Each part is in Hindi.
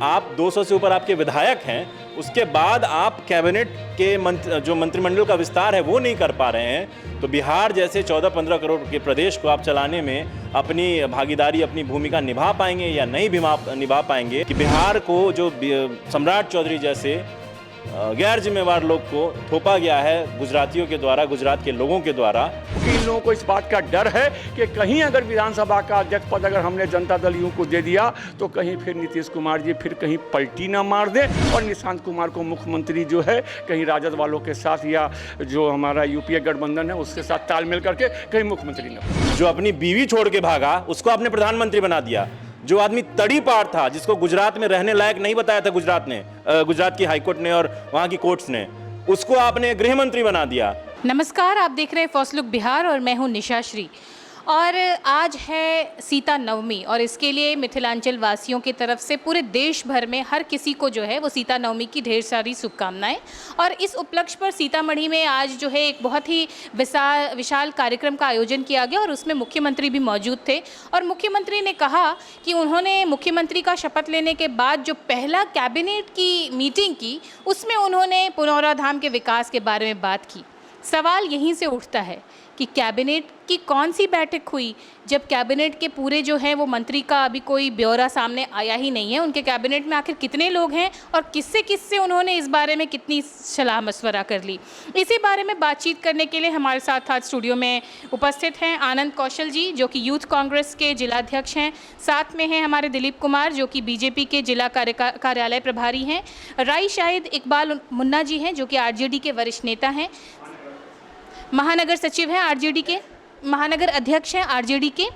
आप 200 से ऊपर आपके विधायक हैं, उसके बाद आप कैबिनेट के जो मंत्रिमंडल का विस्तार है वो नहीं कर पा रहे हैं, तो बिहार जैसे 14-15 करोड़ के प्रदेश को आप चलाने में अपनी भागीदारी, अपनी भूमिका निभा पाएंगे या नहीं निभा पाएंगे? कि बिहार को जो सम्राट चौधरी जैसे गैर जिम्मेवार लोग को थोपा गया है गुजरातियों के द्वारा, गुजरात के लोगों के द्वारा। इन लोगों को इस बात का डर है कि कहीं अगर विधानसभा का अध्यक्ष पद अगर हमने जनता दल यू को दे दिया तो कहीं फिर नीतीश कुमार जी फिर कहीं पलटी ना मार दे और निशांत कुमार को मुख्यमंत्री जो है कहीं राजद वालों के साथ या जो हमारा यूपीए गठबंधन है उसके साथ तालमेल करके कहीं मुख्यमंत्री न। जो अपनी बीवी छोड़ के भागा उसको आपने प्रधानमंत्री बना दिया। जो आदमी तड़ीपार था, जिसको गुजरात में रहने लायक नहीं बताया था गुजरात की हाईकोर्ट ने और वहां की कोर्ट्स ने, उसको आपने गृह मंत्री बना दिया। नमस्कार, आप देख रहे हैं फर्स्ट लुक बिहार और मैं हूं निशा श्री। और आज है सीता नवमी और इसके लिए मिथिलांचल वासियों की तरफ से पूरे देश भर में हर किसी को जो है वो सीता नवमी की ढेर सारी शुभकामनाएं। और इस उपलक्ष्य पर सीतामढ़ी में आज जो है एक बहुत ही विशाल कार्यक्रम का आयोजन किया गया और उसमें मुख्यमंत्री भी मौजूद थे। और मुख्यमंत्री ने कहा कि उन्होंने मुख्यमंत्री का शपथ लेने के बाद जो पहला कैबिनेट की मीटिंग की उसमें उन्होंने पुनौरा धाम के विकास के बारे में बात की। सवाल यहीं से उठता है कि कैबिनेट की कौन सी बैठक हुई जब कैबिनेट के पूरे जो हैं वो मंत्री का अभी कोई ब्यौरा सामने आया ही नहीं है। उनके कैबिनेट में आखिर कितने लोग हैं और किससे किससे उन्होंने इस बारे में कितनी सलाह मशवरा कर ली, इसी बारे में बातचीत करने के लिए हमारे साथ आज स्टूडियो में उपस्थित हैं आनंद कौशल जी जो कि यूथ कांग्रेस के जिलाध्यक्ष हैं। साथ में हैं हमारे दिलीप कुमार जो कि बीजेपी के जिला कार्यालय प्रभारी हैं। राई शाहिद इकबाल मुन्ना जी हैं जो कि आरजेडी के वरिष्ठ नेता हैं, महानगर सचिव हैं आरजेडी के, महानगर अध्यक्ष हैं आरजेडी के।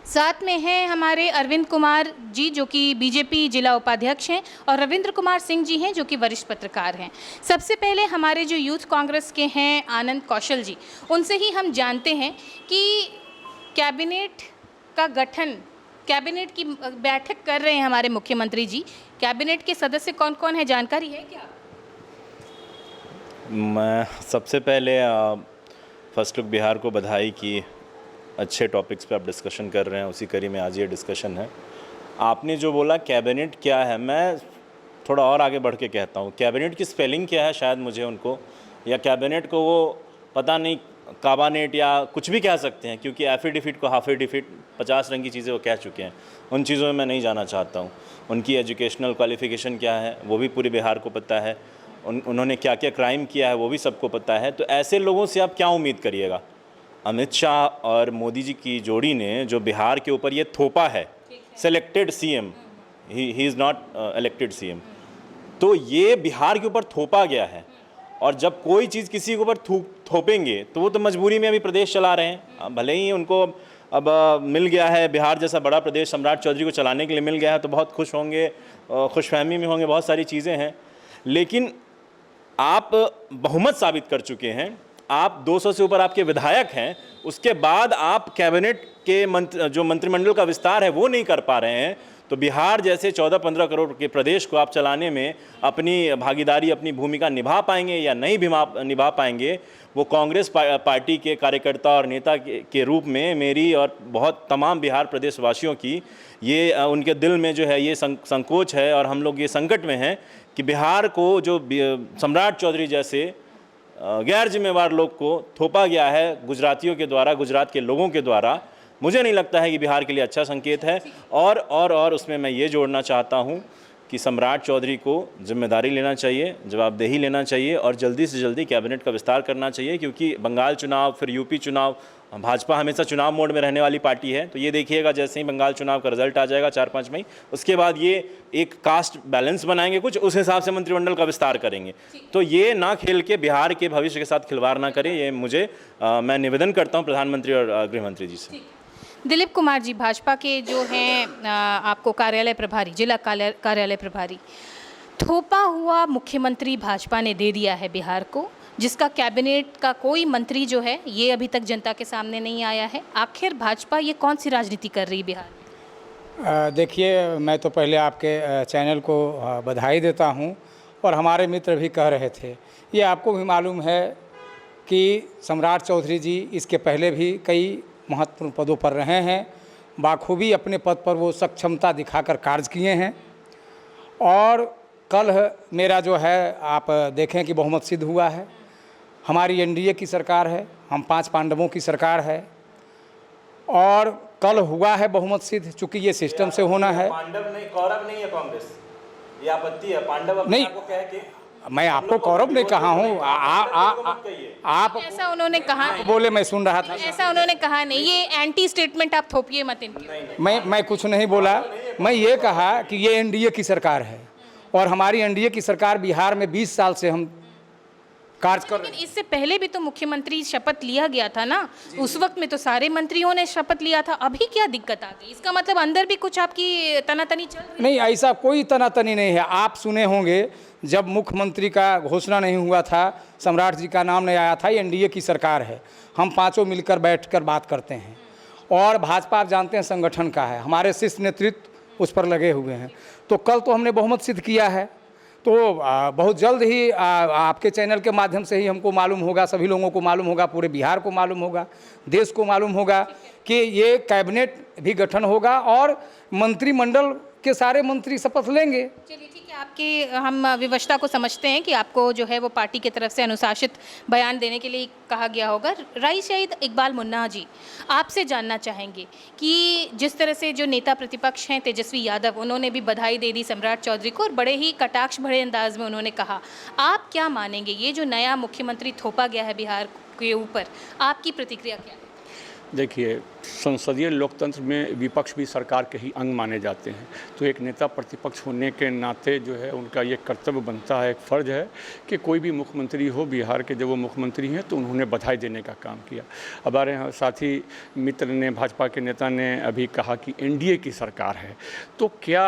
साथ में हैं हमारे अरविंद कुमार जी जो कि बीजेपी जिला उपाध्यक्ष हैं और रविंद्र कुमार सिंह जी हैं जो कि वरिष्ठ पत्रकार हैं। सबसे पहले हमारे जो यूथ कांग्रेस के हैं आनंद कौशल जी, उनसे ही हम जानते हैं कि कैबिनेट का गठन, कैबिनेट की बैठक कर रहे हैं हमारे मुख्यमंत्री जी, कैबिनेट के सदस्य कौन कौन है, जानकारी है क्या? मैं सबसे पहले फर्स्ट लुक बिहार को बधाई कि अच्छे टॉपिक्स पे आप डिस्कशन कर रहे हैं, उसी कड़ी में आज ये डिस्कशन है। आपने जो बोला कैबिनेट क्या है, मैं थोड़ा और आगे बढ़ के कहता हूँ कैबिनेट की स्पेलिंग क्या है, शायद मुझे उनको या कैबिनेट को वो पता नहीं, काबानेट या कुछ भी कह सकते हैं, क्योंकि एफिडेविट को हाफिडेविट 50 रंग की चीज़ें वो कह चुके हैं। उन चीज़ों में मैं नहीं जाना चाहता हूँ। उनकी एजुकेशनल क्वालिफ़िकेशन क्या है वो भी पूरे बिहार को पता है, उन्होंने क्या क्या क्राइम किया है वो भी सबको पता है। तो ऐसे लोगों से आप क्या उम्मीद करिएगा? अमित शाह और मोदी जी की जोड़ी ने जो बिहार के ऊपर ये थोपा है, selected CM, he is not elected CM, तो ये बिहार के ऊपर थोपा गया है। और जब कोई चीज़ किसी के ऊपर थोपेंगे तो वो तो मजबूरी में अभी प्रदेश चला रहे हैं। भले ही उनको अब मिल गया है बिहार जैसा बड़ा प्रदेश सम्राट चौधरी को चलाने के लिए मिल गया है, तो बहुत खुश होंगे, खुशफहमी में होंगे, बहुत सारी चीज़ें हैं। लेकिन आप बहुमत साबित कर चुके हैं, आप 200 से ऊपर आपके विधायक हैं, उसके बाद आप कैबिनेट के जो मंत्रिमंडल का विस्तार है वो नहीं कर पा रहे हैं, तो बिहार जैसे 14-15 करोड़ के प्रदेश को आप चलाने में अपनी भागीदारी, अपनी भूमिका निभा पाएंगे या नहीं निभा पाएंगे? वो कांग्रेस पार्टी के कार्यकर्ता और नेता के रूप में मेरी और बहुत तमाम बिहार प्रदेशवासियों की ये उनके दिल में जो है ये संकोच है और हम लोग ये संकट में हैं कि बिहार को जो सम्राट चौधरी जैसे गैर जिम्मेवार लोग को थोपा गया है गुजरातियों के द्वारा, गुजरात के लोगों के द्वारा। मुझे नहीं लगता है कि बिहार के लिए अच्छा संकेत है। और उसमें मैं ये जोड़ना चाहता हूँ कि सम्राट चौधरी को जिम्मेदारी लेना चाहिए, जवाबदेही लेना चाहिए और जल्दी से जल्दी कैबिनेट का विस्तार करना चाहिए, क्योंकि बंगाल चुनाव, फिर यूपी चुनाव, भाजपा हमेशा चुनाव मोड में रहने वाली पार्टी है। तो ये देखिएगा जैसे ही बंगाल चुनाव का रिजल्ट आ जाएगा 4-5 मई, उसके बाद ये एक कास्ट बैलेंस बनाएंगे, कुछ उस हिसाब से मंत्रिमंडल का विस्तार करेंगे। तो ये ना खेल के बिहार के भविष्य के साथ खिलवाड़ ना करें, ये मैं निवेदन करता हूँ प्रधानमंत्री और गृह मंत्री जी से। दिलीप कुमार जी, भाजपा के जो हैं आपको कार्यालय प्रभारी, जिला कार्यालय प्रभारी, थोपा हुआ मुख्यमंत्री भाजपा ने दे दिया है बिहार को, जिसका कैबिनेट का कोई मंत्री जो है ये अभी तक जनता के सामने नहीं आया है। आखिर भाजपा ये कौन सी राजनीति कर रही बिहार में? देखिए, मैं तो पहले आपके चैनल को बधाई देता हूं और हमारे मित्र भी कह रहे थे, ये आपको भी मालूम है कि सम्राट चौधरी जी इसके पहले भी कई महत्वपूर्ण पदों पर रहे हैं, बाखूबी अपने पद पर वो सक्षमता दिखाकर कार्य किए हैं और कल मेरा जो है आप देखें कि बहुमत सिद्ध हुआ है। हमारी एनडीए की सरकार है, हम 5 पांडवों की सरकार है और कल हुआ है बहुमत सिद्ध, चूँकि ये सिस्टम से होना है। पांडव नहीं, कौरव नहीं है कांग्रेस, ये आपत्ति है। पांडव अपने नहीं, आप को कह के मैं आपको कौरव नहीं कहा हूँ, आप ऐसा उन्होंने कहा नहीं। बोले, मैं सुन रहा था। ऐसा उन्होंने कहा नहीं, ये एंटी स्टेटमेंट आप थोपिए मत इनकी। मैं कुछ नहीं बोला, मैं ये कहा कि ये एनडीए की सरकार है और हमारी एनडीए की सरकार बिहार में 20 साल से हम कार्य कर रहे हैं। लेकिन इससे पहले भी तो मुख्यमंत्री शपथ लिया गया था ना, उस वक्त में तो सारे मंत्रियों ने शपथ लिया था। अभी क्या दिक्कत आ गई? इसका मतलब अंदर भी कुछ आपकी तनातनी चल रही है? नहीं, ऐसा कोई तनातनी नहीं है। आप सुने होंगे जब मुख्यमंत्री का घोषणा नहीं हुआ था, सम्राट जी का नाम नहीं आया था, ये एनडीए की सरकार है, हम पांचों मिलकर बैठकर बात करते हैं। और भाजपा आप जानते हैं संगठन का है, हमारे शीर्ष नेतृत्व उस पर लगे हुए हैं। तो कल तो हमने बहुमत सिद्ध किया है, तो बहुत जल्द ही आपके चैनल के माध्यम से ही हमको मालूम होगा, सभी लोगों को मालूम होगा, पूरे बिहार को मालूम होगा, देश को मालूम होगा कि ये कैबिनेट भी गठन होगा और मंत्रिमंडल के सारे मंत्री शपथ लेंगे। चलिए ठीक है, आपकी हम विवशता को समझते हैं कि आपको जो है वो पार्टी की तरफ से अनुशासित बयान देने के लिए कहा गया होगा। राई शहीद इकबाल मुन्ना जी, आपसे जानना चाहेंगे कि जिस तरह से जो नेता प्रतिपक्ष हैं तेजस्वी यादव, उन्होंने भी बधाई दे दी सम्राट चौधरी को और बड़े ही कटाक्ष भरे अंदाज में उन्होंने कहा, आप क्या मानेंगे ये जो नया मुख्यमंत्री थोपा गया है बिहार के ऊपर, आपकी प्रतिक्रिया क्या है? देखिए, संसदीय लोकतंत्र में विपक्ष भी सरकार के ही अंग माने जाते हैं, तो एक नेता प्रतिपक्ष होने के नाते जो है उनका ये कर्तव्य बनता है, एक फ़र्ज है कि कोई भी मुख्यमंत्री हो, बिहार के जब वो मुख्यमंत्री हैं तो उन्होंने बधाई देने का काम किया। हमारे यहाँ साथी मित्र ने, भाजपा के नेता ने अभी कहा कि एनडीए की सरकार है, तो क्या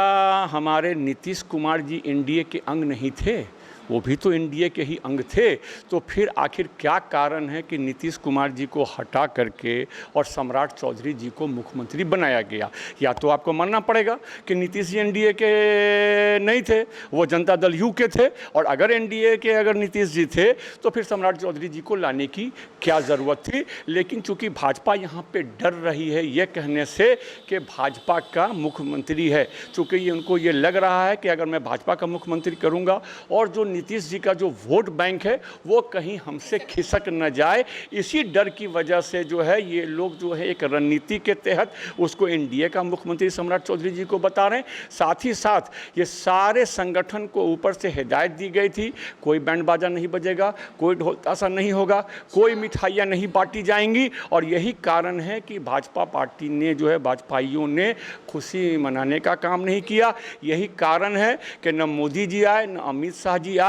हमारे नीतीश कुमार जी एनडीए के अंग नहीं थे? वो भी तो एनडीए के ही अंग थे। तो फिर आखिर क्या कारण है कि नीतीश कुमार जी को हटा करके और सम्राट चौधरी जी को मुख्यमंत्री बनाया गया? या तो आपको मानना पड़ेगा कि नीतीश जी एनडीए के नहीं थे, वो जनता दल यू के थे, और अगर एनडीए के अगर नीतीश जी थे तो फिर सम्राट चौधरी जी को लाने की क्या ज़रूरत थी? लेकिन चूंकि भाजपा यहाँ पे डर रही है ये कहने से कि भाजपा का मुख्यमंत्री है, चूँकि उनको ये लग रहा है कि अगर मैं भाजपा का मुख्यमंत्री करूँगा और जो नीतीश जी का जो वोट बैंक है वो कहीं हमसे खिसक न जाए, इसी डर की वजह से जो है ये लोग जो है एक रणनीति के तहत उसको एनडीए का मुख्यमंत्री सम्राट चौधरी जी को बता रहे हैं। साथ ही साथ ये सारे संगठन को ऊपर से हिदायत दी गई थी, कोई बैंड बाजा नहीं बजेगा, कोई ढोल ताशा नहीं होगा, कोई मिठाइयाँ नहीं बांटी जाएंगी। और यही कारण है कि भाजपा पार्टी ने जो है, भाजपाइयों ने खुशी मनाने का काम नहीं किया। यही कारण है कि न मोदी जी आए, न अमित शाह जी आए,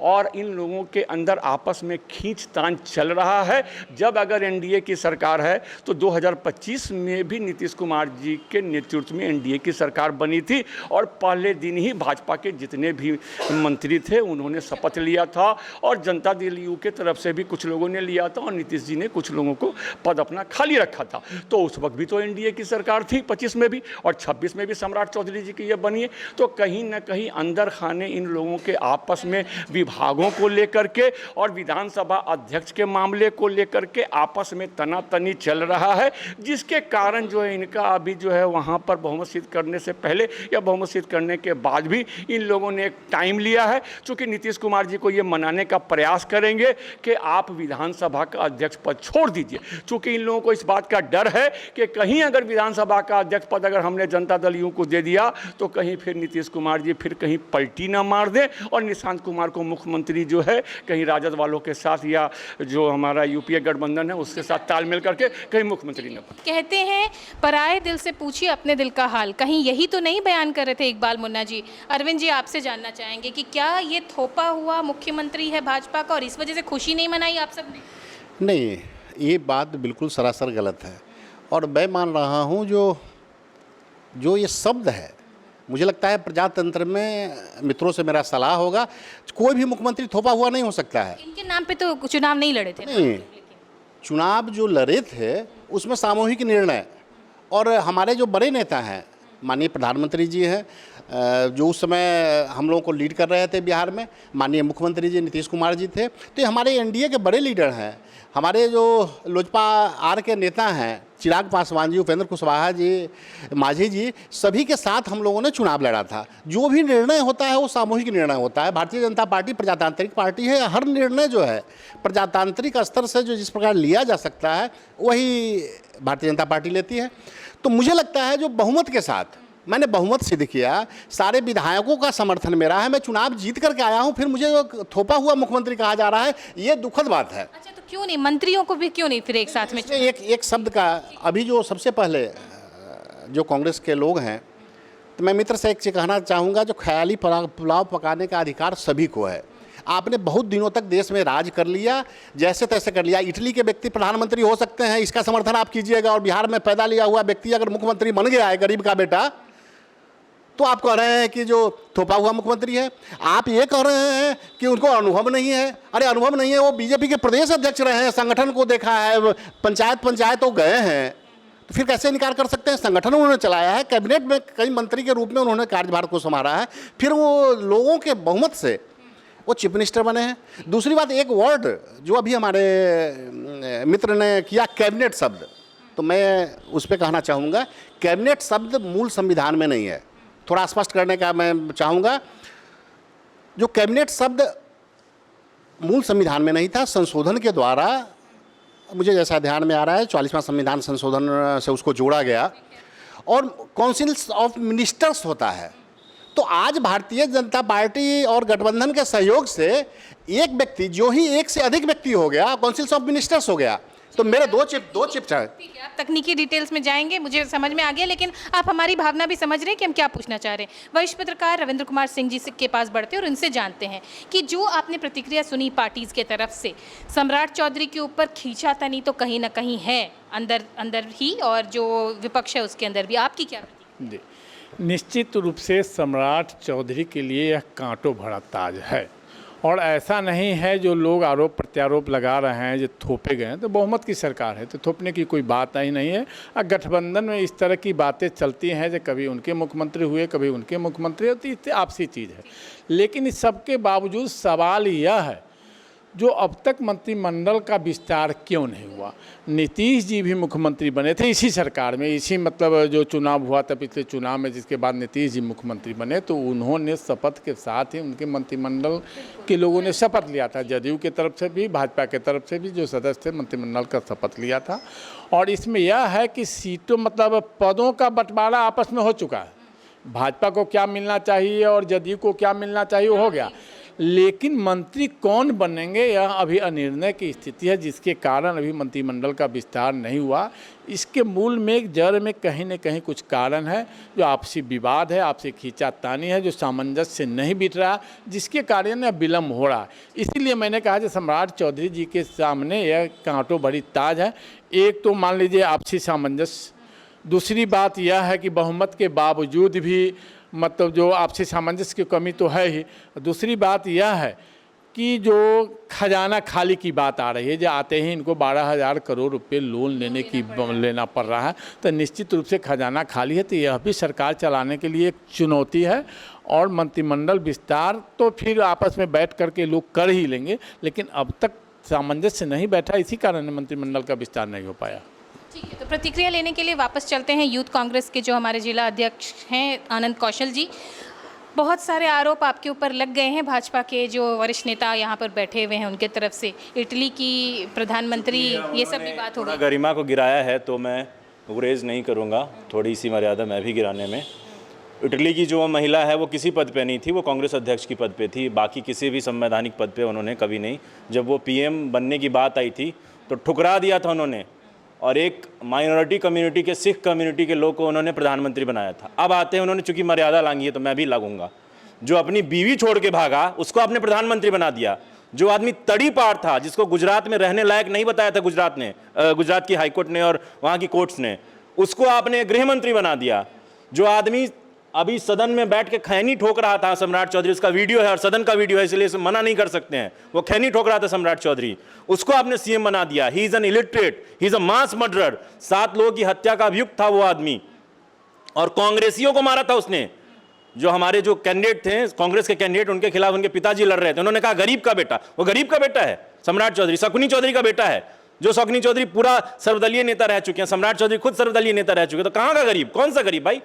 और इन लोगों के अंदर आपस में खींचतान चल रहा है। जब अगर एनडीए की सरकार है तो 2025 में भी नीतीश कुमार जी के नेतृत्व में एनडीए की सरकार बनी थी और पहले दिन ही भाजपा के जितने भी मंत्री थे उन्होंने शपथ लिया था, और जनता दल यू के तरफ से भी कुछ लोगों ने लिया था, और नीतीश जी ने कुछ लोगों को पद अपना खाली रखा था। तो उस वक्त भी तो एनडीए की सरकार थी, 25 में भी, और 26 में भी सम्राट चौधरी जी की ये बनी है। तो कहीं ना कहीं अंदर खाने इन लोगों के आपस में विभागों को लेकर के और विधानसभा अध्यक्ष के मामले को लेकर के आपस में तनातनी चल रहा है, जिसके कारण जो है इनका अभी जो है वहाँ पर बहुमत सिद्ध करने से पहले या बहुमत सिद्ध करने के बाद भी इन लोगों ने एक टाइम लिया है, चूँकि नीतीश कुमार जी को ये मनाने का प्रयास करेंगे कि आप विधानसभा का अध्यक्ष पद छोड़ दीजिए। चूँकि इन लोगों को इस बात का डर है कि कहीं अगर विधानसभा का अध्यक्ष पद अगर हमने जनता दल यू को दे दिया तो कहीं फिर नीतीश कुमार जी फिर कहीं पलटी ना मार दें और निशांत कुमार को मुख्यमंत्री जो है कहीं राजद वालों के साथ या जो हमारा यूपीए गठबंधन है उसके साथ तालमेल करके कहीं मुख्यमंत्री न बने। कहते हैं पराए दिल से पूछिए अपने दिल का हाल, कहीं यही तो नहीं बयान कर रहे थे इकबाल मुन्ना जी? अरविंद जी, आपसे जानना चाहेंगे कि क्या ये थोपा हुआ मुख्यमंत्री है भाजपा का और इस वजह से खुशी नहीं मनाई आप सबने? नहीं, ये बात बिल्कुल सरासर गलत है, और मैं मान रहा हूँ जो ये शब्द है, मुझे लगता है प्रजातंत्र में मित्रों से मेरा सलाह होगा, कोई भी मुख्यमंत्री थोपा हुआ नहीं हो सकता है। इनके नाम पे तो चुनाव नहीं लड़े थे। नहीं, चुनाव जो लड़े थे उसमें सामूहिक निर्णय, और हमारे जो बड़े नेता हैं, माननीय प्रधानमंत्री जी हैं जो उस समय हम लोगों को लीड कर रहे थे बिहार में, माननीय मुख्यमंत्री जी नीतीश कुमार जी थे, तो ये हमारे एनडीए के बड़े लीडर हैं। हमारे जो लोजपा आर के नेता हैं चिराग पासवान जी, उपेंद्र कुशवाहा जी, मांझी जी, सभी के साथ हम लोगों ने चुनाव लड़ा था। जो भी निर्णय होता है वो सामूहिक निर्णय होता है। भारतीय जनता पार्टी प्रजातांत्रिक पार्टी है। हर निर्णय जो है प्रजातांत्रिक स्तर से जो जिस प्रकार लिया जा सकता है वही भारतीय जनता पार्टी लेती है। तो मुझे लगता है जो बहुमत के साथ मैंने बहुमत सिद्ध किया, सारे विधायकों का समर्थन मेरा है, मैं चुनाव जीत करके आया हूं, फिर मुझे जो थोपा हुआ मुख्यमंत्री कहा जा रहा है, ये दुखद बात है। अच्छा, तो क्यों नहीं मंत्रियों को भी क्यों नहीं फिर एक साथ में? इसमें एक शब्द का अभी जो सबसे पहले जो कांग्रेस के लोग हैं, तो मैं मित्र से एक चीज़ कहना चाहूँगा, जो ख्याली पुलाव पकाने का अधिकार सभी को है। आपने बहुत दिनों तक देश में राज कर लिया, जैसे तैसे कर लिया। इटली के व्यक्ति प्रधानमंत्री हो सकते हैं, इसका समर्थन आप कीजिएगा, और बिहार में पैदा लिया हुआ व्यक्ति अगर मुख्यमंत्री बन गया है, गरीब का बेटा, तो आप कह रहे हैं कि जो थोपा हुआ मुख्यमंत्री है। आप ये कह रहे हैं कि उनको अनुभव नहीं है। अरे अनुभव नहीं है, वो बीजेपी के प्रदेश अध्यक्ष रहे हैं, संगठन को देखा है, पंचायत तो गए हैं, तो फिर कैसे इनकार कर सकते हैं? संगठन उन्होंने चलाया है, कैबिनेट में कई मंत्री के रूप में उन्होंने कार्यभार को संभाला है, फिर वो लोगों के बहुमत से वो चीफ मिनिस्टर बने हैं। दूसरी बात, एक वर्ड जो अभी हमारे मित्र ने किया, कैबिनेट शब्द, तो मैं उस पर कहना चाहूँगा, कैबिनेट शब्द मूल संविधान में नहीं है। थोड़ा स्पष्ट करने का मैं चाहूँगा, जो कैबिनेट शब्द मूल संविधान में नहीं था, संशोधन के द्वारा, मुझे जैसा ध्यान में आ रहा है, 44वां संविधान संशोधन से उसको जोड़ा गया, और काउंसिल्स ऑफ मिनिस्टर्स होता है। तो आज भारतीय जनता पार्टी और गठबंधन के सहयोग से एक व्यक्ति जो ही एक से अधिक व्यक्ति हो गया, काउंसिल्स ऑफ मिनिस्टर्स हो गया। तो मेरे दो चिप चाहे। ठीक है, आप तकनीकी डिटेल्स में जाएंगे, मुझे समझ में आ गया, लेकिन आप हमारी भावना भी समझ रहे हैं कि हम क्या पूछना चाह रहे हैं। वरिष्ठ पत्रकार रविंद्र कुमार सिंह जी के पास बढ़ते हैं और उनसे जानते हैं कि जो आपने प्रतिक्रिया सुनी पार्टीज के तरफ से, सम्राट चौधरी के ऊपर खींचातानी तो कहीं ना कहीं है अंदर ही, और जो विपक्ष है उसके अंदर भी, आपकी क्या प्रतिक्रिया? निश्चित रूप से सम्राट चौधरी के लिए यह कांटों भरा ताज है, और ऐसा नहीं है जो लोग आरोप प्रत्यारोप लगा रहे हैं जो थोपे गए हैं। तो बहुमत की सरकार है, तो थोपने की कोई बात ही नहीं है। और गठबंधन में इस तरह की बातें चलती हैं जो कभी उनके मुख्यमंत्री हुए, कभी उनके मुख्यमंत्री होती, इससे आपसी चीज़ है। लेकिन इस सबके बावजूद सवाल यह है, जो अब तक मंत्रिमंडल का विस्तार क्यों नहीं हुआ? नीतीश जी भी मुख्यमंत्री बने थे इसी सरकार में, इसी मतलब जो चुनाव हुआ था पिछले चुनाव में, जिसके बाद नीतीश जी मुख्यमंत्री बने, तो उन्होंने शपथ के साथ ही उनके मंत्रिमंडल के लोगों ने शपथ लिया था, जदयू के तरफ से भी, भाजपा के तरफ से भी जो सदस्य थे मंत्रिमंडल का शपथ लिया था। और इसमें यह है कि सीटों मतलब पदों का बंटवारा आपस में हो चुका है। भाजपा को क्या मिलना चाहिए और जदयू को क्या मिलना चाहिए वो हो गया, लेकिन मंत्री कौन बनेंगे यह अभी अनिर्णय की स्थिति है, जिसके कारण अभी मंत्रिमंडल का विस्तार नहीं हुआ। इसके मूल में एक जड़ में कहीं न कहीं कुछ कारण है, जो आपसी विवाद है, आपसी खींचातानी है, जो सामंजस्य नहीं बिठ रहा, जिसके कारण विलम्ब हो रहा है। इसीलिए मैंने कहा कि सम्राट चौधरी जी के सामने यह कांटों भरी ताज है। एक तो मान लीजिए आपसी सामंजस्य, दूसरी बात यह है कि बहुमत के बावजूद भी मतलब जो आपसी सामंजस्य की कमी तो है ही। दूसरी बात यह है कि जो खजाना खाली की बात आ रही है, जो आते ही इनको 12,000 करोड़ रुपए लोन लेना पड़ रहा है, तो निश्चित रूप से खजाना खाली है। तो यह भी सरकार चलाने के लिए एक चुनौती है। और मंत्रिमंडल विस्तार तो फिर आपस में बैठ करके लोग कर ही लेंगे, लेकिन अब तक सामंजस्य नहीं बैठा, इसी कारण मंत्रिमंडल का विस्तार नहीं हो पाया। ठीक है, तो प्रतिक्रिया लेने के लिए वापस चलते हैं यूथ कांग्रेस के जो हमारे जिला अध्यक्ष हैं आनंद कौशल जी। बहुत सारे आरोप आपके ऊपर लग गए हैं, भाजपा के जो वरिष्ठ नेता यहाँ पर बैठे हुए हैं उनके तरफ से, इटली की प्रधानमंत्री, ये सब भी बात होगी। गरिमा को गिराया है तो मैं गुरेज नहीं करूँगा, थोड़ी सी मर्यादा मैं भी गिराने में। इटली की जो महिला है वो किसी पद पे नहीं थी, वो कांग्रेस अध्यक्ष की पद पे थी, बाकी किसी भी संवैधानिक पद पे उन्होंने कभी नहीं। जब वो पीएम बनने की बात आई थी तो ठुकरा दिया था उन्होंने, और एक माइनॉरिटी कम्युनिटी के, सिख कम्युनिटी के लोग को उन्होंने प्रधानमंत्री बनाया था। अब आते हैं, उन्होंने चूंकि मर्यादा लांगी है तो मैं भी लागूंगा। जो अपनी बीवी छोड़ के भागा उसको आपने प्रधानमंत्री बना दिया। जो आदमी तड़ी पार था, जिसको गुजरात में रहने लायक नहीं बताया था गुजरात की हाईकोर्ट ने और वहाँ की कोर्ट्स ने, उसको आपने गृह मंत्री बना दिया। जो आदमी अभी सदन में बैठ के खैनी ठोक रहा था सम्राट चौधरी, उसका वीडियो है और सदन का वीडियो है, इसलिए इसे मना नहीं कर सकते हैं, वो खैनी ठोक रहा था सम्राट चौधरी, उसको आपने सीएम बना दिया। He is an illiterate, he is a mass murderer. 7 लोगों की हत्या का अभियुक्त था वो आदमी, और कांग्रेसियों को मारा था उसने। जो हमारे जो कैंडिडेट थे, कांग्रेस के कैंडिडेट, उनके खिलाफ उनके पिताजी लड़ रहे थे, उन्होंने कहा गरीब का बेटा, वो गरीब का बेटा है सम्राट चौधरी, शकुनी चौधरी का बेटा है, जो शौकनी चौधरी पूरा सर्वदलीय नेता रह चुके हैं, सम्राट चौधरी खुद सर्वदलीय नेता रह चुके हैं, तो कहाँ का गरीब, कौन सा गरीब भाई?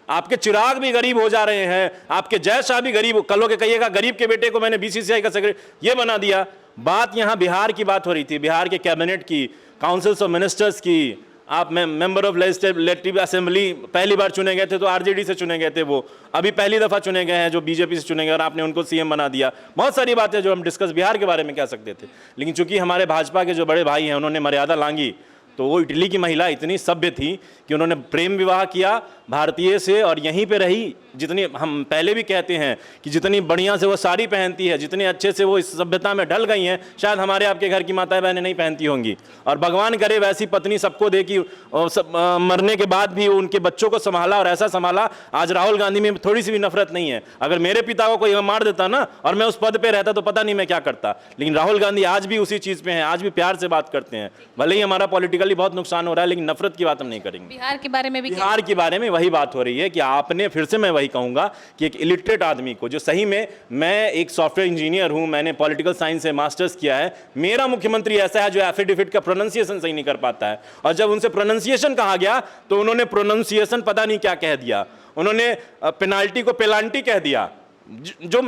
आपके चिराग भी गरीब हो जा रहे हैं, आपके जय शाह भी गरीब, कल के कहिएगा गरीब के बेटे को मैंने बीसीसीआई का सेक्रेटरी ये बना दिया। बात यहाँ बिहार की बात हो रही थी, बिहार के कैबिनेट की, काउंसिल्स ऑफ मिनिस्टर्स की। आप मेंबर ऑफ लेजिस्लेटिव असेंबली पहली बार चुने गए थे तो आरजेडी से चुने गए थे, वो अभी पहली दफ़ा चुने गए हैं जो बीजेपी से चुने गए, और आपने उनको सीएम बना दिया। बहुत सारी बातें जो हम डिस्कस बिहार के बारे में कह सकते थे, लेकिन चूंकि हमारे भाजपा के जो बड़े भाई हैं उन्होंने मर्यादा लांघी, तो वो इटली की महिला इतनी सभ्य थी कि उन्होंने प्रेम विवाह किया भारतीय से और यहीं पे रही। जितनी हम पहले भी कहते हैं कि जितनी बढ़िया से वो साड़ी पहनती है, जितने अच्छे से वो इस सभ्यता में ढल गई हैं, शायद हमारे आपके घर की माताएं बहनें नहीं पहनती होंगी। और भगवान करे वैसी पत्नी सबको दे कि मरने के बाद भी उनके बच्चों को संभाला, और ऐसा संभाला। आज राहुल गांधी में थोड़ी सी भी नफरत नहीं है। अगर मेरे पिता को कोई मार देता ना और मैं उस पद पर रहता तो पता नहीं मैं क्या करता, लेकिन राहुल गांधी आज भी उसी चीज़ पर हैं, आज भी प्यार से बात करते हैं। भले ही हमारा पॉलिटिकली बहुत नुकसान हो रहा है, लेकिन नफरत की बात हम नहीं करेंगे। बिहार के बारे में भी बिहार के बारे में वही बात हो रही है कि आपने, फिर से मैं वही कहूंगा कि एक इलिटरेट आदमी को, जो सही में, मैं एक सॉफ्टवेयर इंजीनियर हूं, मैंने पॉलिटिकल साइंस से मास्टर्स किया है, मेरा मुख्यमंत्री ऐसा है जो एफिडेविट का प्रोनाउंसिएशन सही नहीं कर पाता है। और जब उनसे प्रोनाउंसिएशन कहा गया तो उन्होंने प्रोनाउंसिएशन पता नहीं क्या कह दिया, उन्होंने पेनाल्टी को पेलांटी कह दिया, जो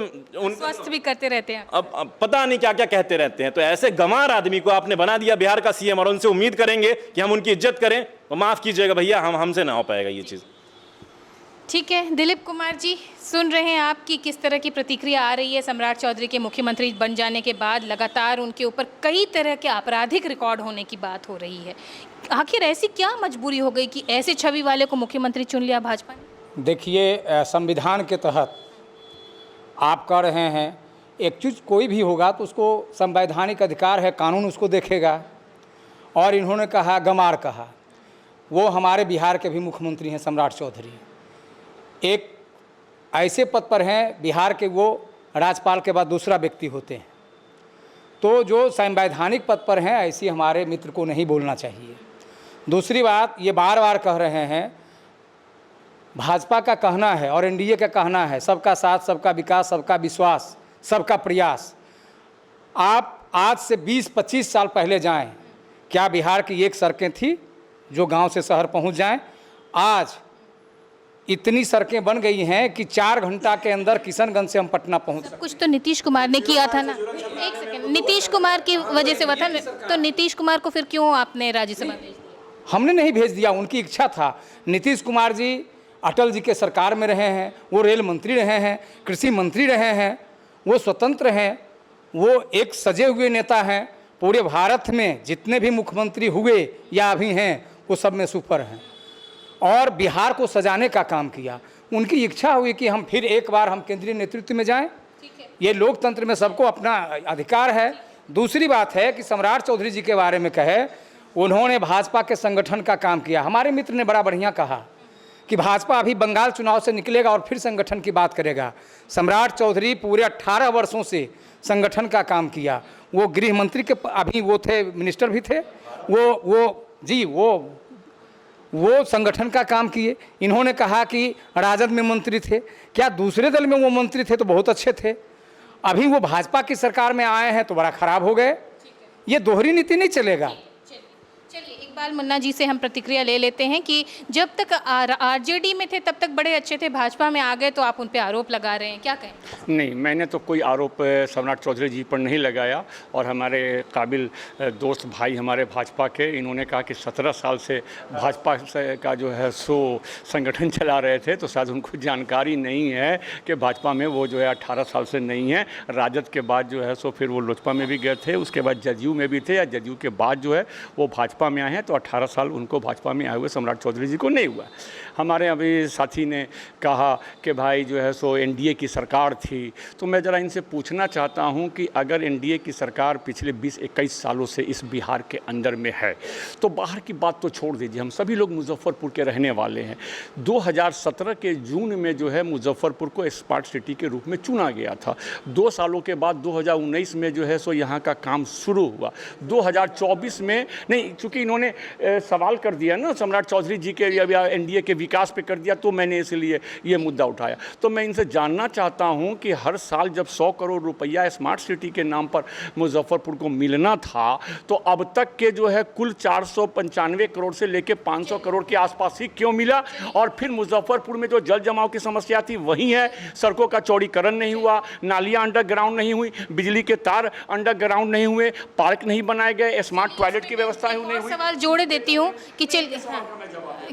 स्वस्थ भी करते रहते हैं। अब पता नहीं क्या क्या कहते रहते हैं। तो ऐसे गंवार आदमी को आपने बना दिया बिहार का सीएम, और उनसे उम्मीद करेंगे कि हम उनकी इज्जत करें, तो माफ कीजिएगा भैया, हमसे ना हो पाएगा ये चीज़। ठीक है, दिलीप कुमार जी, सुन रहे हैं आपकी किस तरह की प्रतिक्रिया आ रही है। सम्राट चौधरी के मुख्यमंत्री बन जाने के बाद लगातार उनके ऊपर कई तरह के आपराधिक रिकॉर्ड होने की बात हो रही है। आखिर ऐसी क्या मजबूरी हो गई कि ऐसे छवि वाले को मुख्यमंत्री चुन लिया भाजपा ने? देखिए, संविधान के तहत आप कह रहे हैं, एक चीज़ कोई भी होगा तो उसको संवैधानिक अधिकार है, कानून उसको देखेगा। और इन्होंने कहा, गंवार कहा, वो हमारे बिहार के भी मुख्यमंत्री हैं सम्राट चौधरी, एक ऐसे पद पर हैं बिहार के, वो राज्यपाल के बाद दूसरा व्यक्ति होते हैं। तो जो संवैधानिक पद पर हैं, ऐसी हमारे मित्र को नहीं बोलना चाहिए। दूसरी बात, ये बार बार कह रहे हैं, भाजपा का कहना है और एनडीए का कहना है सबका साथ, सबका विकास, सबका विश्वास, सबका प्रयास। आप आज से 20-25 साल पहले जाएं, क्या बिहार की एक सड़कें थी जो गांव से शहर पहुंच जाएं? आज इतनी सड़कें बन गई हैं कि 4 घंटा के अंदर किशनगंज से हम पटना पहुंच सकते हैं। कुछ तो नीतीश कुमार ने किया था ना। एक सेकंड, नीतीश कुमार की वजह से हुआ था, तो नीतीश कुमार को फिर क्यों आपने राज्यसभा भेज दिया? हमने नहीं भेज दिया, उनकी इच्छा था। नीतीश कुमार जी अटल जी के सरकार में रहे हैं, वो रेल मंत्री रहे हैं, कृषि मंत्री रहे हैं, वो स्वतंत्र हैं, वो एक सजे हुए नेता हैं। पूरे भारत में जितने भी मुख्यमंत्री हुए या अभी हैं, वो सब में सुपर हैं, और बिहार को सजाने का काम किया। उनकी इच्छा हुई कि हम फिर एक बार हम केंद्रीय नेतृत्व में जाएं। ये लोकतंत्र में सबको अपना अधिकार है। दूसरी बात है कि सम्राट चौधरी जी के बारे में कहे, उन्होंने भाजपा के संगठन का काम किया। हमारे मित्र ने बड़ा बढ़िया कहा कि भाजपा अभी बंगाल चुनाव से निकलेगा और फिर संगठन की बात करेगा। सम्राट चौधरी पूरे 18 वर्षों से संगठन का काम किया। वो गृह मंत्री के अभी वो थे, मिनिस्टर भी थे, वो संगठन का काम किए। इन्होंने कहा कि राजद में मंत्री थे, क्या दूसरे दल में वो मंत्री थे तो बहुत अच्छे थे, अभी वो भाजपा की सरकार में आए हैं तो बड़ा खराब हो गए। ये दोहरी नीति नहीं चलेगा। चलिए, इकबाल मुन्ना जी से हम प्रतिक्रिया ले लेते हैं कि जब तक आरजेडी में थे तब तक बड़े अच्छे थे, भाजपा में आ गए तो आप उन पे आरोप लगा रहे हैं, क्या कहें? नहीं, मैंने तो कोई आरोप सम्राट चौधरी जी पर नहीं लगाया। और हमारे काबिल दोस्त भाई हमारे भाजपा के, इन्होंने कहा कि 17 साल से भाजपा का जो है सो संगठन चला रहे थे, तो शायद उनको जानकारी नहीं है कि भाजपा में वो जो है 18 साल से नहीं है। राजद के बाद जो है सो फिर वो लोजपा में भी गए थे, उसके बाद जदयू में भी थे, या जदयू के बाद जो है वो भाजपा में आए हैं। तो 18 साल उनको भाजपा में आए हुए सम्राट चौधरी जी को नहीं हुआ। हमारे अभी साथी ने कहा कि भाई जो है सो एनडीए की सरकार थी, तो मैं ज़रा इनसे पूछना चाहता हूं कि अगर एनडीए की सरकार पिछले 20-21 सालों से इस बिहार के अंदर में है, तो बाहर की बात तो छोड़ दीजिए, हम सभी लोग मुजफ्फरपुर के रहने वाले हैं। 2017 के जून में जो है मुजफ्फरपुर को स्मार्ट सिटी के रूप में चुना गया था। 2 सालों के बाद 2019 में जो है सो यहाँ का काम शुरू हुआ। 2024 में नहीं, चूँकि इन्होंने सवाल कर दिया ना सम्राट चौधरी जी के या एनडीए के विकास पे कर दिया, तो मैंने इसलिए ये मुद्दा उठाया। तो मैं इनसे जानना चाहता हूं कि हर साल जब 100 करोड़ रुपया स्मार्ट सिटी के नाम पर मुजफ्फरपुर को मिलना था, तो अब तक के जो है कुल 495 करोड़ से लेके 500 करोड़ के आसपास ही क्यों मिला? और फिर मुजफ्फरपुर में जो जल जमाव की समस्या थी वही है, सड़कों का चौड़ीकरण नहीं हुआ, नालियाँ अंडरग्राउंड नहीं हुई, बिजली के तार अंडरग्राउंड नहीं हुए, पार्क नहीं बनाए गए, स्मार्ट टॉयलेट की व्यवस्था नहीं हुई। सवाल जोड़े देती हूँ कि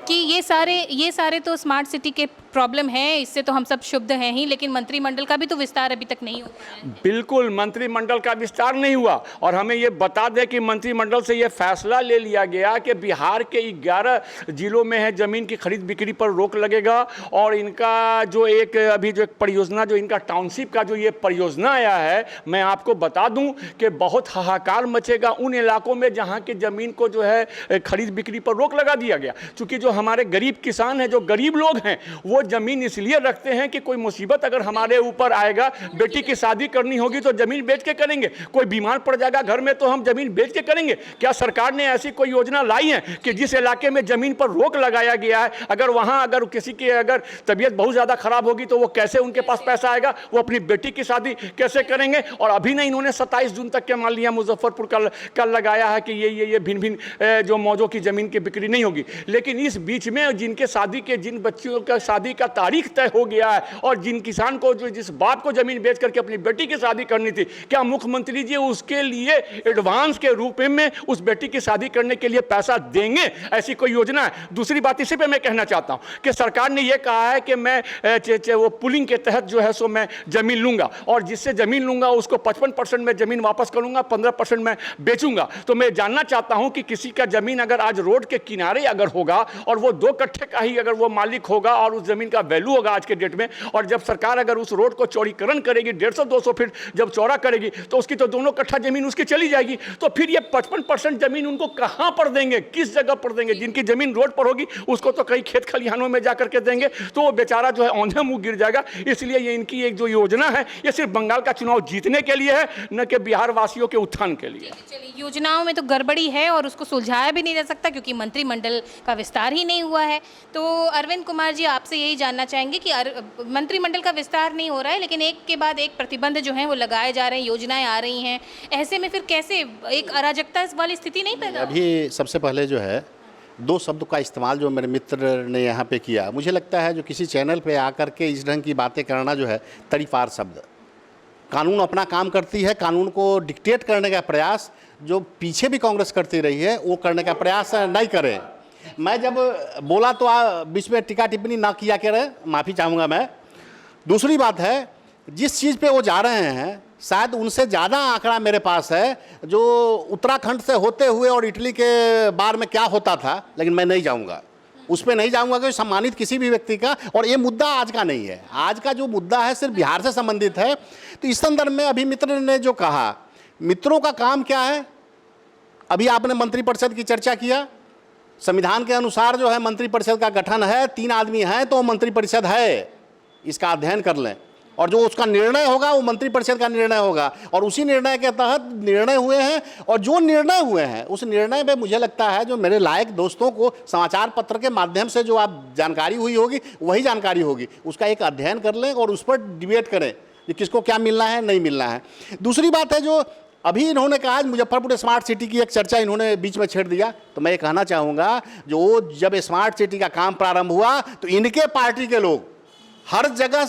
कि ये सारे तो स्मार्ट सिटी के प्रॉब्लम है, इससे तो हम सब शुद्ध हैं ही, लेकिन मंत्रिमंडल का भी तो विस्तार अभी तक नहीं हुआ। बिल्कुल मंत्रिमंडल का विस्तार नहीं हुआ, और हमें ये बता दें कि मंत्रिमंडल से ये फैसला ले लिया गया कि बिहार के 11 जिलों में है जमीन की खरीद बिक्री पर रोक लगेगा, और इनका जो एक अभी जो एक परियोजना जो इनका टाउनशिप का जो ये परियोजना आया है, मैं आपको बता दूं कि बहुत हाहाकार मचेगा उन इलाकों में जहां की जमीन को जो है खरीद बिक्री पर रोक लगा दिया गया। क्योंकि जो हमारे गरीब किसान हैं, जो गरीब लोग हैं, वो जमीन इसलिए रखते हैं कि कोई मुसीबत अगर हमारे ऊपर आएगा, बेटी की शादी करनी होगी तो जमीन बेच के करेंगे, कोई बीमार पड़ जाएगा घर में तो हम जमीन बेच के करेंगे। क्या सरकार ने ऐसी कोई योजना लाई है कि जिस इलाके में जमीन पर रोक लगाया गया है, अगर वहां अगर किसी की अगर तबीयत बहुत ज्यादा खराब होगी तो वो कैसे उनके पास पैसा आएगा, वो अपनी बेटी की शादी कैसे करेंगे? और अभी नहीं, इन्होंने 27 जून तक के मान लिया मुजफ्फरपुर का लगाया है कि ये भिन्न भिन्न जो मौजों की जमीन की बिक्री नहीं होगी। लेकिन इस बीच में जिनके शादी के जिन बच्चियों का शादी का तारीख तय हो गया है, और जिन किसान को जो जिस बाप को जमीन बेच करके अपनी बेटी की शादी करनी थी, क्या मुख्यमंत्री जी उसके लिए एडवांस के रूप में उस बेटी की शादी करने के लिए पैसा देंगे? ऐसी कोई योजना है? दूसरी बात इसी पे मैं कहना चाहता हूं कि सरकार ने यह कहा है कि मैं वो पुलिंग के तहत जो है सो मैं जमीन लूंगा, और जिससे जमीन लूंगा उसको 55% में जमीन वापस करूंगा, 15% में बेचूंगा। तो मैं जानना चाहता हूं कि किसी का जमीन अगर आज रोड के किनारे अगर होगा और वो 2 कट्ठे का ही अगर वो मालिक होगा और उस जमीन का वैल्यू होगा आज के डेट में, और जब सरकार अगर उस रोड को चौड़ीकरण करेगी 150-200 फीट जब चौड़ा करेगी, तो उसकी तो 2 कट्ठा जमीन उसकी चली जाएगी। तो फिर ये 55% जमीन उनको कहां पर देंगे, किस जगह पर देंगे? जिनकी जमीन रोड पर होगी उसको तो कई खेत खलिहानों में जाकर के देंगे, तो वो बेचारा जो है औंधे मुंह गिर जाएगा। इसलिए ये इनकी एक जो योजना है, ये सिर्फ बंगाल का चुनाव जीतने के लिए है, न कि बिहार वासियों के उत्थान के लिए। चलिए, योजनाओं में तो गड़बड़ी है और उसको सुलझाया भी नहीं जा सकता क्योंकि मंत्रिमंडल का विस्तार ही नहीं हुआ है। तो अरविंद कुमार जी, आपसे यही जानना चाहेंगे कि मंत्रिमंडल का विस्तार नहीं हो रहा है, लेकिन एक के बाद एक प्रतिबंध जो हैं वो लगाए जा रहे हैं, योजनाएं आ रही हैं, ऐसे में फिर कैसे एक अराजकता वाली स्थिति नहीं पैदा? अभी सबसे पहले जो है 2 शब्द का इस्तेमाल जो मेरे मित्र ने यहाँ पे किया, मुझे लगता है जो किसी चैनल पे आकर के इस ढंग की बातें करना जो है तरीफार शब्द। कानून अपना काम करती है, कानून को डिक्टेट करने का प्रयास जो पीछे भी कांग्रेस करती रही है वो करने का प्रयास नहीं करें। मैं जब बोला तो बीच में टिक्का टिप्पणी ना किया करें, माफ़ी चाहूँगा मैं। दूसरी बात है, जिस चीज़ पे वो जा रहे हैं शायद उनसे ज़्यादा आंकड़ा मेरे पास है जो उत्तराखंड से होते हुए और इटली के बार में क्या होता था, लेकिन मैं नहीं जाऊँगा उस पर, नहीं जाऊँगा कि सम्मानित किसी भी व्यक्ति का। और ये मुद्दा आज का नहीं है, आज का जो मुद्दा है सिर्फ बिहार से संबंधित है। तो इस संदर्भ में अभी मित्र ने जो कहा, मित्रों का काम क्या है? अभी आपने मंत्रिपरिषद की चर्चा किया, संविधान के अनुसार जो है मंत्रिपरिषद का गठन है, 3 आदमी हैं तो मंत्रिपरिषद है, इसका अध्ययन कर लें। और जो उसका निर्णय होगा वो मंत्रिपरिषद का निर्णय होगा, और उसी निर्णय के तहत निर्णय हुए हैं। और जो निर्णय हुए हैं उस निर्णय में मुझे लगता है जो मेरे लायक दोस्तों को समाचार पत्र के माध्यम से जो आप जानकारी हुई होगी वही जानकारी होगी, उसका एक अध्ययन कर लें और उस पर डिबेट करें कि किसको क्या मिलना है नहीं मिलना है। दूसरी बात है, जो अभी इन्होंने कहा मुजफ्फरपुर स्मार्ट सिटी की एक चर्चा इन्होंने बीच में छेड़ दिया, तो मैं ये कहना चाहूँगा जो जब स्मार्ट सिटी का काम प्रारंभ हुआ तो इनके पार्टी के लोग हर जगह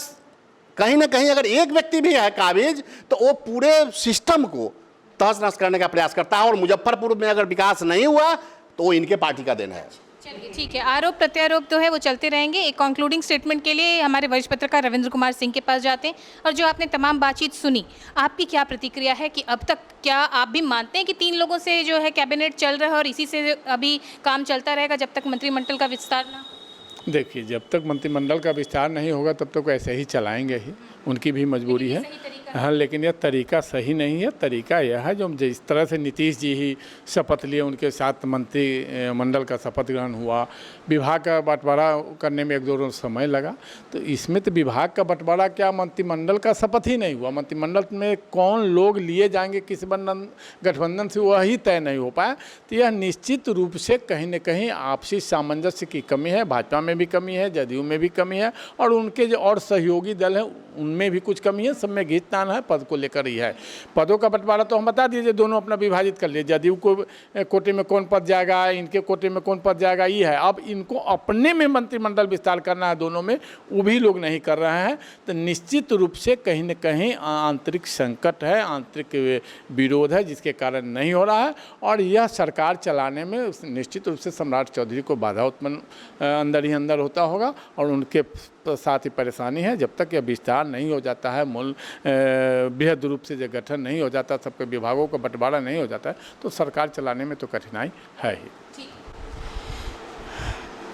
कहीं ना कहीं अगर एक व्यक्ति भी है काबिज तो वो पूरे सिस्टम को तहस नहस करने का प्रयास करता है। और मुजफ्फरपुर में अगर विकास नहीं हुआ तो वो इनके पार्टी का देन है। चलिए ठीक है, आरोप प्रत्यारोप तो है वो चलते रहेंगे। एक कंक्लूडिंग स्टेटमेंट के लिए हमारे वरिष्ठ पत्रकार रविंद्र कुमार सिंह के पास जाते हैं। और जो आपने तमाम बातचीत सुनी, आपकी क्या प्रतिक्रिया है कि अब तक क्या आप भी मानते हैं कि 3 लोगों से जो है कैबिनेट चल रहा है और इसी से अभी काम चलता रहेगा जब तक मंत्रिमंडल का विस्तार ना? देखिए, जब तक मंत्रिमंडल का विस्तार नहीं होगा तब तक ऐसे ही चलाएंगे ही, उनकी भी मजबूरी है। सही तरीका हाँ, लेकिन यह तरीका सही नहीं है। तरीका यह है जो जिस तरह से नीतीश जी ही शपथ लिए, उनके साथ मंत्रिमंडल का शपथ ग्रहण हुआ, विभाग का बंटवारा करने में 1-2 रोज समय लगा, तो इसमें तो विभाग का बंटवारा क्या, मंत्रिमंडल का शपथ ही नहीं हुआ। मंत्रिमंडल में कौन लोग लिए जाएंगे किस गठबंधन से, वही तय नहीं हो पाया। तो यह निश्चित रूप से कहीं न कहीं आपसी सामंजस्य की कमी है। भाजपा में भी कमी है, जदयू में भी कमी है, और उनके जो और सहयोगी दल हैं उनमें भी कुछ कमी है। सब में घींचतान है, पद को लेकर ही है। पदों का बंटवारा तो हम बता दीजिए, दोनों अपना विभाजित कर लिए। जदयू को कोटे में कौन पद जाएगा, इनके कोटे में कौन पद जाएगा, ये है। अब इनको अपने में मंत्रिमंडल विस्तार करना है दोनों में, वो भी लोग नहीं कर रहे हैं। तो निश्चित रूप से कहीं न कहीं आंतरिक संकट है, आंतरिक विरोध है, जिसके कारण नहीं हो रहा है। और यह सरकार चलाने में निश्चित रूप से सम्राट चौधरी को बाधा उत्पन्न अंदर ही अंदर होता होगा, और उनके साथ ही परेशानी है। जब तक यह विस्तार नहीं हो जाता है, मूल बृहद रूप से जो गठन नहीं हो जाता, सबके विभागों का बंटवारा नहीं हो जाता है, तो सरकार चलाने में तो कठिनाई है ही।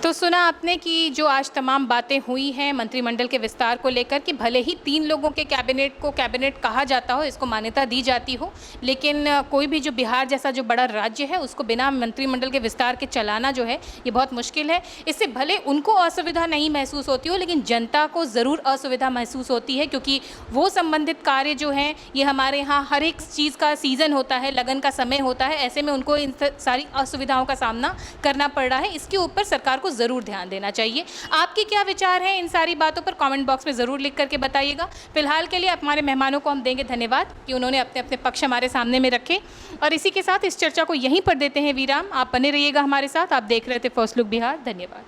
तो सुना आपने कि जो आज तमाम बातें हुई हैं मंत्रिमंडल के विस्तार को लेकर, कि भले ही 3 लोगों के कैबिनेट को कैबिनेट कहा जाता हो, इसको मान्यता दी जाती हो, लेकिन कोई भी जो बिहार जैसा जो बड़ा राज्य है उसको बिना मंत्रिमंडल के विस्तार के चलाना जो है ये बहुत मुश्किल है। इससे भले उनको असुविधा नहीं महसूस होती हो, लेकिन जनता को ज़रूर असुविधा महसूस होती है, क्योंकि वो संबंधित कार्य जो हैं ये हमारे यहाँ हर एक चीज़ का सीज़न होता है, लगन का समय होता है। ऐसे में उनको इन सारी असुविधाओं का सामना करना पड़ रहा है। इसके ऊपर सरकार को ज़रूर ध्यान देना चाहिए। आपके क्या विचार हैं इन सारी बातों पर, कमेंट बॉक्स में ज़रूर लिख करके बताइएगा। फिलहाल के लिए हमारे मेहमानों को हम देंगे धन्यवाद कि उन्होंने अपने अपने पक्ष हमारे सामने में रखे, और इसी के साथ इस चर्चा को यहीं पर देते हैं विराम। आप बने रहिएगा हमारे साथ। आप देख रहे थे फर्स्ट लुक बिहार। धन्यवाद।